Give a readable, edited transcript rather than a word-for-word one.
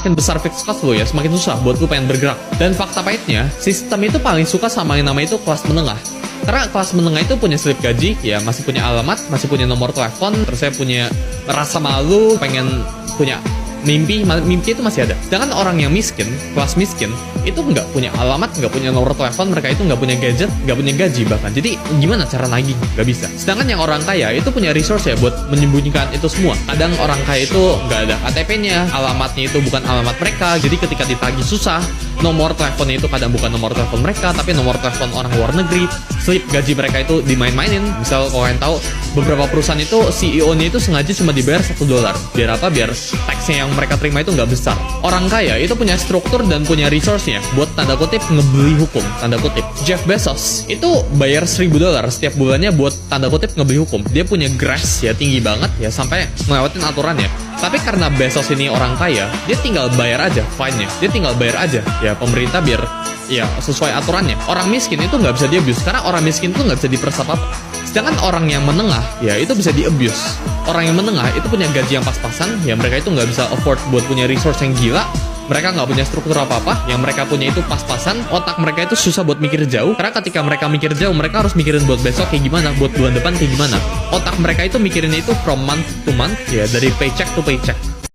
semakin besar fixed cost lo ya, semakin susah buat lo pengen bergerak. Dan fakta pahitnya, sistem itu paling suka sama yang namanya itu kelas menengah. Karena kelas menengah itu punya slip gaji, ya masih punya alamat, masih punya nomor telepon, terus saya punya rasa malu, pengen punya mimpi itu masih ada. Sedangkan orang yang miskin, kelas miskin, itu nggak punya alamat, nggak punya nomor telepon, mereka itu nggak punya gadget, nggak punya gaji bahkan. Jadi gimana cara nagih? Nggak bisa. Sedangkan yang orang kaya itu punya resource ya buat menyembunyikan itu semua. Kadang orang kaya itu nggak ada KTP-nya, alamatnya itu bukan alamat mereka, jadi ketika ditagih susah. Nomor teleponnya itu kadang bukan nomor telepon mereka, tapi nomor telepon orang luar negeri. Slip gaji mereka itu dimain-mainin. Misal kalau kalian tahu, beberapa perusahaan itu CEO-nya itu sengaja cuma dibayar $1. Biar apa? Biar tax-nya yang mereka terima itu nggak besar. Orang kaya itu punya struktur dan punya resource-nya buat tanda kutip ngebeli hukum, tanda kutip. Jeff Bezos itu bayar $1.000 setiap bulannya buat tanda kutip ngebeli hukum. Dia punya grace ya tinggi banget ya sampai ngelewatin aturannya. Tapi karena Bezos ini orang kaya, dia tinggal bayar aja fine-nya. Dia tinggal bayar aja ya pemerintah biar ya sesuai aturannya. Orang miskin itu nggak bisa di-abuse karena orang miskin itu nggak bisa diperas apa-apa. Sedangkan orang yang menengah ya itu bisa di-abuse. Orang yang menengah itu punya gaji yang pas-pasan, ya mereka itu nggak bisa afford buat punya resource yang gila. Mereka nggak punya struktur apa-apa, yang mereka punya itu pas-pasan, otak mereka itu susah buat mikir jauh, karena ketika mereka mikir jauh, mereka harus mikirin buat besok kayak gimana, buat bulan depan kayak gimana. Otak mereka itu mikirinnya itu from month to month, ya dari paycheck to paycheck.